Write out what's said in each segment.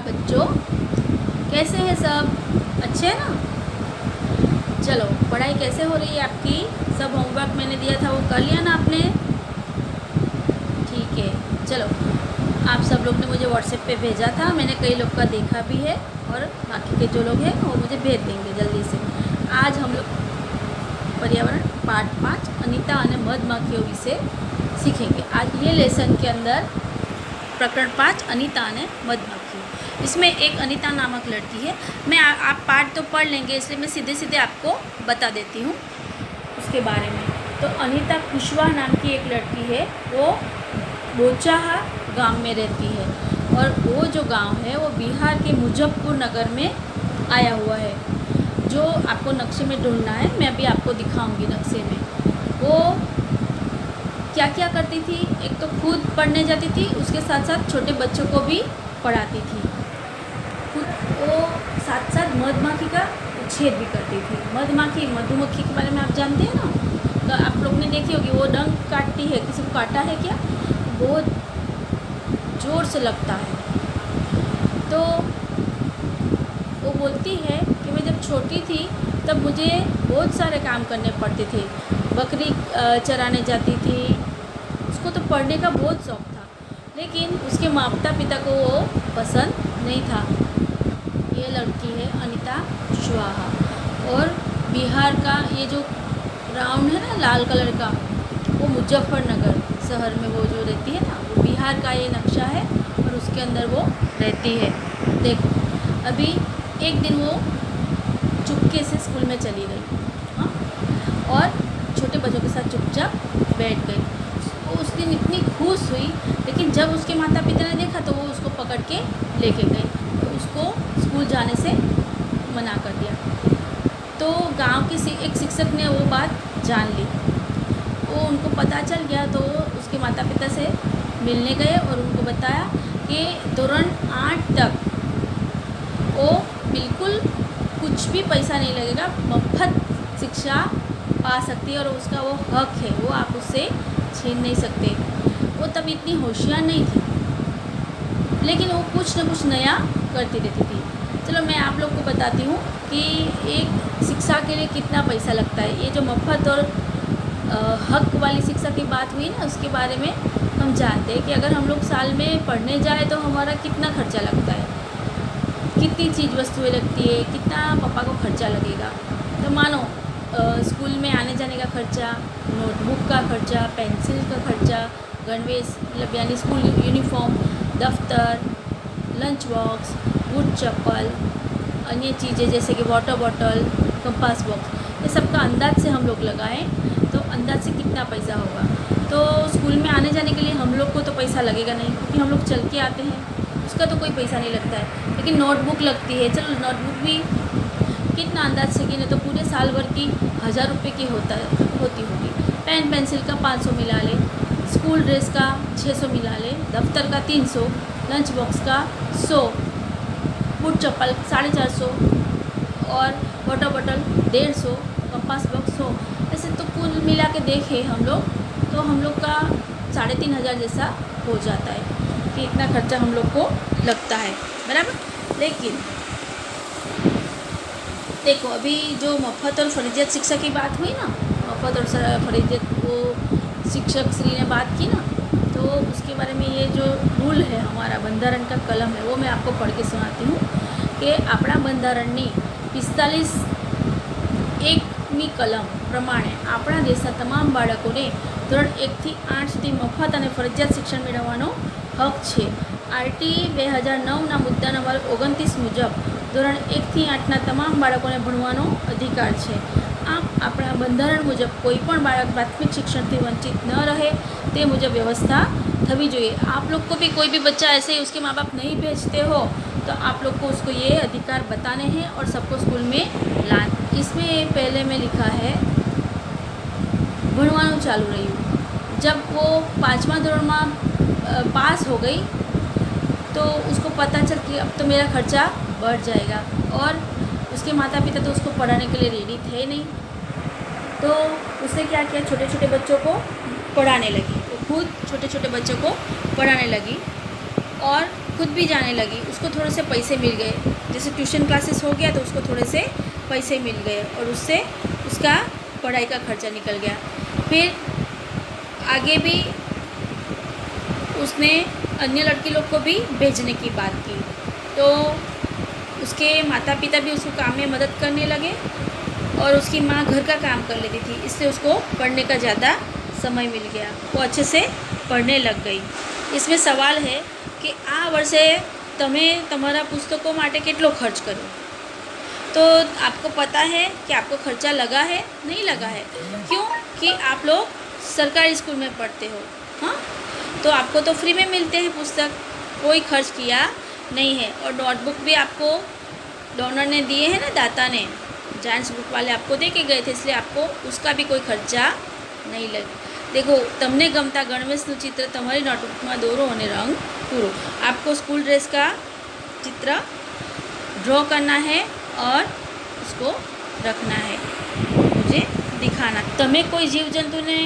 बच्चों, कैसे हैं सब? अच्छे हैं ना? चलो, पढ़ाई कैसे हो रही है आपकी? सब होमवर्क मैंने दिया था वो कर लिया ना आपने? ठीक है। चलो, आप सब लोग ने मुझे व्हाट्सएप पे भेजा था, मैंने कई लोग का देखा भी है और बाकी के जो लोग हैं वो मुझे भेज देंगे जल्दी से। आज हम लोग पर्यावरण पाठ 5 अनीता और मधमाखियों विषय सीखेंगे। आज ये लेसन के अंदर प्रकरण 5 अनीता और मधमाखी, इसमें एक अनीता नामक लड़की है। मैं आप पाठ तो पढ़ लेंगे, इसलिए मैं सीधे सीधे आपको बता देती हूँ उसके बारे में। तो अनीता कुशवाहा नाम की एक लड़की है, वो बोचाहा गांव में रहती है और वो जो गांव है वो बिहार के मुजफ्फरपुर नगर में आया हुआ है, जो आपको नक्शे में ढूंढना है। मैं अभी आपको दिखाऊंगी नक्शे में। वो क्या क्या करती थी, एक तो खुद पढ़ने जाती थी, उसके साथ साथ छोटे बच्चों को भी पढ़ाती थी। वो साथ साथ मधमाखी का उछेर भी करती थी। मधमाखी मधुमक्खी के बारे में आप जानते हैं ना? तो आप लोग ने देखी होगी, वो डंक काटती है। किसी को काटा है क्या? बहुत ज़ोर से लगता है। तो वो बोलती है कि मैं जब छोटी थी तब मुझे बहुत सारे काम करने पड़ते थे। बकरी चराने जाती थी। उसको तो पढ़ने का बहुत शौक़ था, लेकिन उसके माता पिता को वो पसंद नहीं था। ये लड़की है अनीता कुशवाहा, और बिहार का ये जो राउंड है ना लाल कलर का, वो मुजफ्फरनगर शहर में वो जो रहती है ना, वो बिहार का ये नक्शा है और उसके अंदर वो रहती है। देखो, अभी एक दिन वो चुपके से स्कूल में चली गई, हाँ, और छोटे बच्चों के साथ चुपचाप बैठ गई। वो उस दिन इतनी खुश हुई, लेकिन जब उसके माता पिता ने देखा तो वो उसको पकड़ के लेके गए, तो उसको स्कूल जाने से मना कर दिया। तो गांव के एक शिक्षक ने वो बात जान ली। वो उनको पता चल गया, तो उसके माता पिता से मिलने गए और उनको बताया कि दौरान 8 तक वो बिल्कुल कुछ भी पैसा नहीं लगेगा, मुफ्त शिक्षा पा सकती है और उसका वो हक है, वो आप उससे छीन नहीं सकते। वो तब इतनी होशियार नहीं थी, लेकिन वो कुछ न कुछ नया करती रहती थी। चलो, मैं आप लोग को बताती हूँ कि एक शिक्षा के लिए कितना पैसा लगता है। ये जो मुफ्त और हक वाली शिक्षा की बात हुई ना, उसके बारे में हम जानते हैं कि अगर हम लोग साल में पढ़ने जाए तो हमारा कितना खर्चा लगता है, कितनी चीज़ वस्तुएं लगती है, कितना पापा को खर्चा लगेगा। तो मानो स्कूल में आने जाने का खर्चा, नोटबुक का खर्चा, पेंसिल का खर्चा, गणवेश मतलब यानी स्कूल यूनिफॉर्म, दफ्तर, लंच बॉक्स, बूट चप्पल, अन्य चीज़ें जैसे कि वाटर बॉटल, कंपास बॉक्स, ये सब का अंदाज से हम लोग लगाएं तो अंदाज से कितना पैसा होगा। तो स्कूल में आने जाने के लिए हम लोग को तो पैसा लगेगा नहीं, क्योंकि हम लोग चल के आते हैं, उसका तो कोई पैसा नहीं लगता है। लेकिन नोटबुक लगती है। चलो, नोटबुक भी कितना अंदाज से गिने तो पूरे साल भर की 1000 रुपये की होती होगी। पेन पेंसिल का 500 मिला ले, स्कूल ड्रेस का 600 मिला ले, दफ्तर का 300, लंच बॉक्स का 100, बूट चप्पल 450 और वाटर बॉटल 150, कंपास बॉक्स 100। ऐसे तो कुल मिला के देखें हम लोग, तो हम लोग का 3500 जैसा हो जाता है कि इतना खर्चा हम लोग को लगता है, बराबर। लेकिन देखो, अभी जो मुफ्त और फर्जियत शिक्षा की बात हुई ना, मुफ्त और फर्जियत वो शिक्षक श्री ने बात की ना, तो उसके बारे में ये जो रूल है, हमारा बंधारण का कलम है, वो मैं आपको पढ़ के सुनाती हूँ कि अपना બંધારણની 45(1)મી કલમ પ્રમાણે આપણા દેશના તમામ બાળકોને ધોરણ 1 થી 8 સુધી મફત અને ફરજિયાત શિક્ષણ મેળવવાનો હક છે। RT 2009ના મુદ્દા નંબર 29 મુજબ ધોરણ 1 થી 8ના તમામ બાળકોને ભણવાનો અધિકાર છે। આમ આપણા બંધારણ મુજબ કોઈપણ બાળક પ્રાથમિક शिक्षणથી वंचित न रहे, તે मुजब व्यवस्था थवी જોઈએ। आप लोग को भी कोई भी बच्चा ऐसे ही उसके माँ बाप नहीं भेजते हो, तो आप लोग को उसको ये अधिकार बताने हैं और सबको स्कूल में लाना। इसमें पहले में लिखा है भणवानुं चालू रह्યું। जब वो 5वां धोरण में पास हो गई तो उसको पता चल कि अब तो मेरा खर्चा बढ़ जाएगा, और उसके माता पिता तो उसको पढ़ाने के लिए रेडी थे नहीं। तो उसने क्या किया, छोटे छोटे बच्चों को पढ़ाने लगी। वो खुद छोटे छोटे बच्चों को पढ़ाने लगी और खुद भी जाने लगी। उसको थोड़े से पैसे मिल गए, जैसे ट्यूशन क्लासेस हो गया तो उसको थोड़े से पैसे मिल गए और उससे उसका पढ़ाई का खर्चा निकल गया। फिर आगे भी उसने अन्य लड़की लोग को भी भेजने की बात की, तो उसके माता पिता भी उसको काम में मदद करने लगे और उसकी माँ घर का काम कर लेती थी, इसलिए उसको पढ़ने का ज़्यादा समय मिल गया, वो अच्छे से पढ़ने लग गई। इसमें सवाल है कि आ वर्षे તમે તમારા પુસ્તકો માટે કેટલો ખર્ચ કર્યો? तो आपको पता है कि आपको खर्चा लगा है, नहीं लगा है? क्यों कि आप लोग सरकारी स्कूल में पढ़ते हो। हाँ, तो आपको तो फ्री में मिलते हैं पुस्तक, कोई खर्च किया नहीं है। और नोटबुक भी आपको डोनर ने दिए हैं ना, दाता ने, जायंट्स बुक वाले आपको दे के गए थे, इसलिए आपको उसका भी कोई खर्चा नहीं लगे। देखो, તમને ગમતા ગણવેશનું चित्र તમારી નોટબુકમાં દોરો અને રંગ પૂરો। आपको स्कूल ड्रेस का चित्र ड्रॉ करना है और उसको रखना है, मुझे दिखाना। તમે કોઈ जीवजंतुने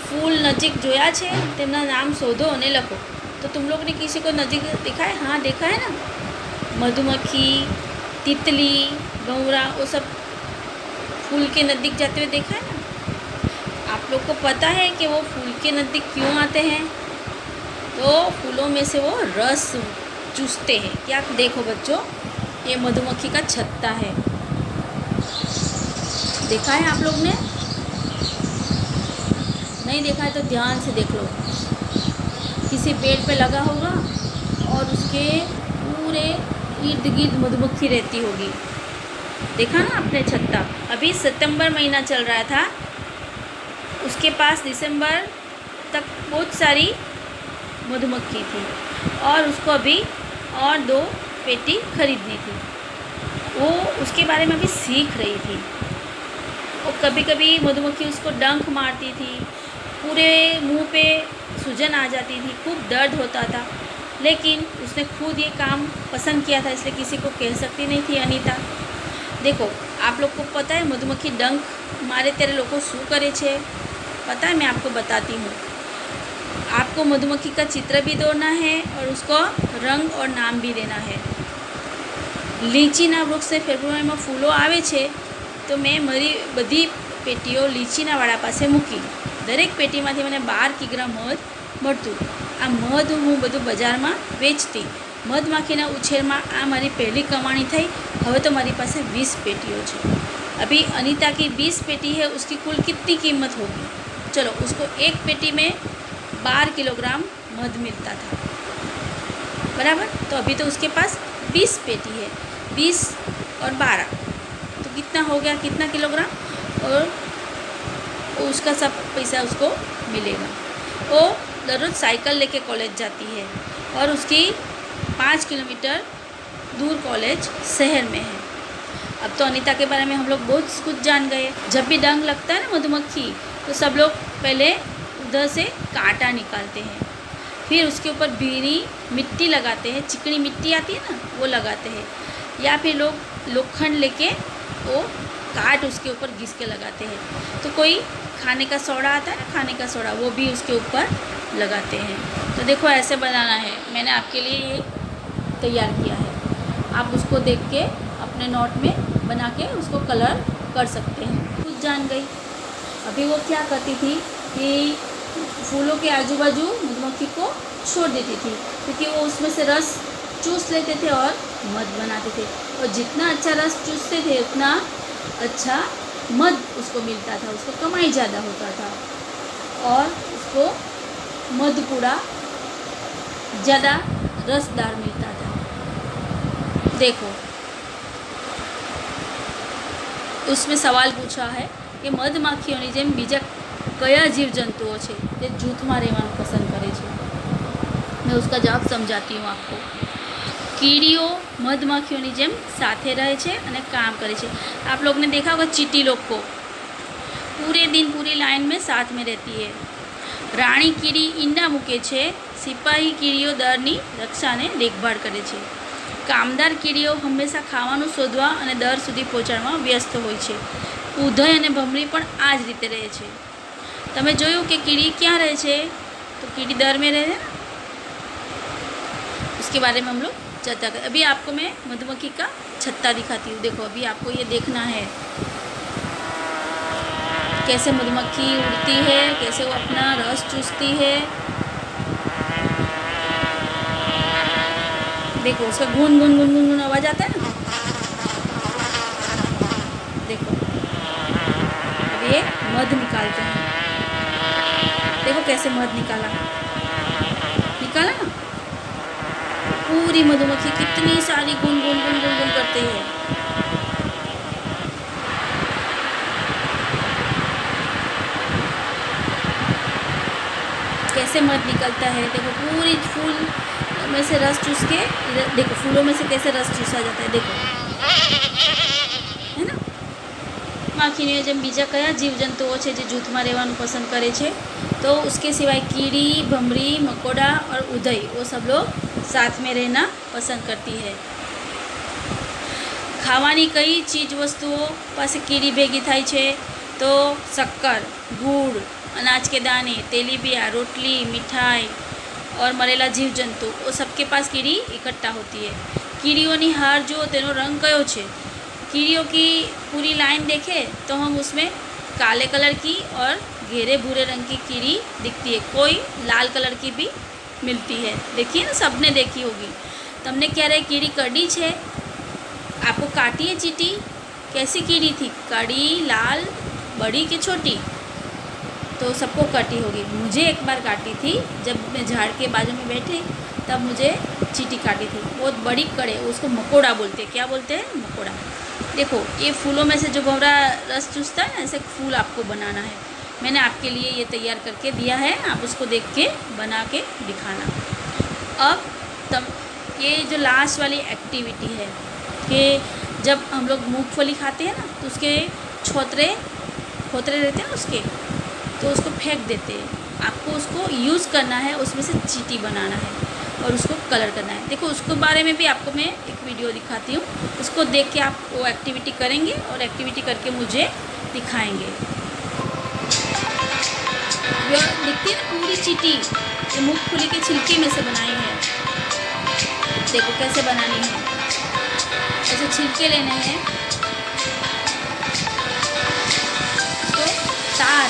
फूल नजीक जोया छे, તેમના नाम शोधो અને लखो। तो तुम लोग ने किसी को नजीक देखा है? हाँ, देखा है ना, मधुमक्खी, तितली, भंवरा, वो सब फूल के नज़दीक जाते हुए देखा है ना। आप लोग को पता है कि वो फूल के नज़दीक क्यों आते हैं? तो फूलों में से वो रस चूसते हैं। क्या देखो बच्चों, ये मधुमक्खी का छत्ता है, देखा है आप लोग ने? नहीं देखा है तो ध्यान से देख लो। किसी पेड़ पे लगा होगा और उसके पूरे इर्द गिर्द मधुमक्खी रहती होगी। देखा ना आपने छत्ता? अभी सितंबर महीना चल रहा था, उसके पास दिसंबर तक बहुत सारी मधुमक्खी थी और उसको अभी और 2 पेटी खरीदनी थी। वो उसके बारे में अभी सीख रही थी। और कभी कभी मधुमक्खी उसको डंक मारती थी, पूरे मुंह पे सूजन आ जाती थी, खूब दर्द होता था, लेकिन उसने खुद ये काम पसंद किया था, इसलिए किसी को कह सकती नहीं थी अनीता। देखो, आप लोग को पता है मधुमक्खी डंक मारे तेरे लोग को शू करे छे? पता है, मैं आपको बताती हूँ। आपको मधुमक्खी का चित्र भी दौड़ना है और उसको रंग और नाम भी देना है। લીચીના વૃક્ષે ફેબ્રુઆરીમાં ફૂલો આવે છે, તો મેં મારી બધી પેટીઓ લીચીના વાડા પાસે મૂકી। દરેક પેટીમાંથી મને 12 કિગ્રા મધ મળતું। આ મધ હું બધું બજારમાં વેચતી। મધમાખીના ઉછેરમાં આ મારી પહેલી કમાણી થઈ। હવે તો મારી પાસે 20 પેટીઓ છે। अभी अनीता की 20 पेटी है, उसकी कुल कितनी कीमत होगी? चलो, उसको एक पेटी में 12 किलोग्राम मध मिलता था, बराबर। तो अभी तो उसके पास 20 पेटी है, 20 और 12 तो कितना हो गया, कितना किलोग्राम? और उसका सब पैसा उसको मिलेगा। वो दररोज़ साइकिल लेके कॉलेज जाती है और उसकी 5 किलोमीटर दूर कॉलेज शहर में है। अब तो अनीता के बारे में हम लोग बहुत कुछ जान गए। जब भी डंक लगता है ना मधुमक्खी, तो सब लोग पहले उधर से कांटा निकालते हैं, फिर उसके ऊपर भीनी मिट्टी लगाते हैं, चिकनी मिट्टी आती है ना, वो लगाते हैं, या फिर लोग लोखंड लेके वो काट उसके ऊपर घिस के लगाते हैं। तो कोई खाने का सोडा आता है ना, खाने का सोडा, वो भी उसके ऊपर लगाते हैं। तो देखो, ऐसे बनाना है। मैंने आपके लिए ये तैयार किया है, आप उसको देख के अपने नोट में बना के उसको कलर कर सकते हैं। कुछ जान गई। अभी वो क्या करती थी कि फूलों के आजू बाजू मधुमक्खी को छोड़ देती थी, क्योंकि वो उसमें से रस चूस लेते थे और मध बनाते थे। और जितना अच्छा रस चूसते थे उतना अच्छा मध उसको मिलता था, उसको कमाई ज़्यादा होता था और उसको मध पूरा ज़्यादा रसदार मिलता था। देखो, उसमें सवाल पूछा है कि मधमाखीओनी जेम बीजा कया जीवजंतुओं छे जे जूथमां रहेवानुं पसंद करे छे? मैं उसका जवाब समझाती हूँ आपको। कीड़ियों मधमाखियों जेम साथे रहे छे अने काम करे छे। आप लोग ने देखा होगा चींटी लोग को, पूरे दिन पूरी लाइन में साथ में रहती है। राणी कीड़ी ईंडा मूके छे, सिपाही कीड़ियों दરની रक्षाने देखभाल करे छे। कामदार कीड़ियों हमेशा खावानुं शोधवा अने दर सुधी पहोंचाडवामां व्यस्त होय छे। उधय अने भमरी पण आ ज रीते रहे छे। तमे जोयुं के कीड़ी क्यां रहे छे? तो कीड़ी दर में रहे ना, इसके बारे में हम लोग चर्चा करें। अभी आपको मैं मधुमक्खी का छत्ता दिखाती हूँ। देखो अभी आपको ये देखना है कैसे मधुमक्खी उड़ती है, कैसे वो अपना रस चूसती है। देखो उसका गुन गुन गुन गुन गुन आवाज़ आता है ना। देखो अब ये मध निकालते हैं। देखो कैसे मध निकाला ना। पूरी मधुमक्खी कितनी सारी गुन गुन गुन गुन गुन करते हैं। कैसे मध निकलता है। देखो पूरी फूल में से रस चूस के, देखो फूलों में से कैसे रस चूसा जाता है। देखो है ना। માખીને જેમ બીજા કયા જીવજંતુઓ છે જે જૂથમાં રહેવાનું પસંદ કરે છે, तो उसके सिवाय कीड़ी, भमरी, मकोड़ा और उधई वो सब लोग साथ में रहना पसंद करती है। ખાવાની કઈ ચીજ વસ્તુઓ પાસે કીડી ભેગી થાય છે, તો શક્કર, ગુड़, अनाज के दाने, तेलीबिया, रोटली, मिठाई और मरेला जीव जंतु वो सबके पास कीड़ी इकट्ठा होती है। कीड़ियों हार जो तेनो रंग कयो छे। कीड़ियों की पूरी लाइन देखे तो हम उसमें काले कलर की और घेरे भूरे रंग की कीड़ी दिखती है। कोई लाल कलर की भी मिलती है। देखिए ना, सबने देखी होगी। तमने क्या रहे कीड़ी कड़ी छे, आपको काटी है चीटी? कैसी कीड़ी थी? कड़ी, लाल, बड़ी कि छोटी? तो सबको कटी होगी। मुझे एक बार काटी थी जब मैं झाड़ के बाजू में बैठी, तब मुझे चीटी काटी थी। बहुत बड़ी कड़े, उसको मकोड़ा बोलते हैं। क्या बोलते हैं? मकोड़ा। देखो ये फूलों में से जो भंवरा रस चूसता है ना, ऐसे फूल आपको बनाना है। मैंने आपके लिए ये तैयार करके दिया है, आप उसको देख के बना के दिखाना। अब तब ये जो लास्ट वाली एक्टिविटी है कि जब हम लोग मूंगफली खाते हैं ना, तो उसके खोतरे रहते हैं उसके, तो उसको फेंक देते हैं। आपको उसको यूज़ करना है, उसमें से चीटी बनाना है और उसको कलर करना है। देखो उसके बारे में भी आपको मैं एक वीडियो दिखाती हूँ, उसको देख के आप वो एक्टिविटी करेंगे और एक्टिविटी करके मुझे दिखाएंगे। दिखती है ना पूरी चीटी, ये मूंगफली के छिलके में से बनाई है। देखो कैसे बनानी है। ऐसे छिलके लेने हैं, तो तार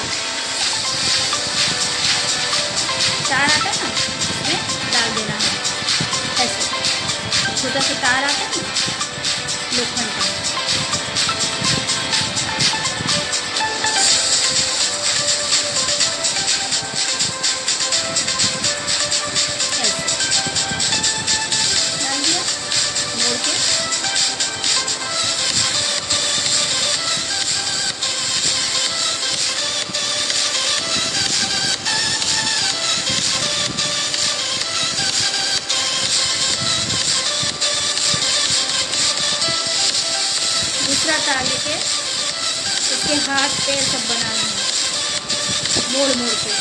आता है ना, उसमें डाल देना है। ऐसे छोटा सा तार आता है ना लोखंड का, ऐसे डाल दिया, मोड़ के दूसरा तार लेके उसके हाथ पैर सब बनाने हैं, मोड़ मोड़ के।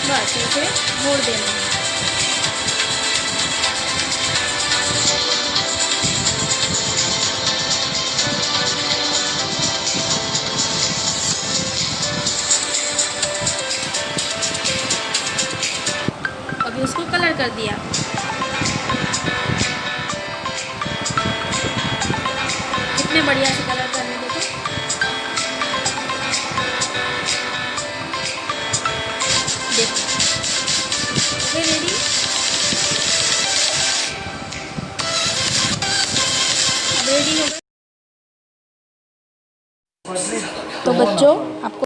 बस ऐसे मोड़ देना है। अभी उसको कलर कर दिया। कितने बढ़िया से कलर कर रहे, देखो। देखो रेडी। रेडी हो गए। तो बच्चों आपको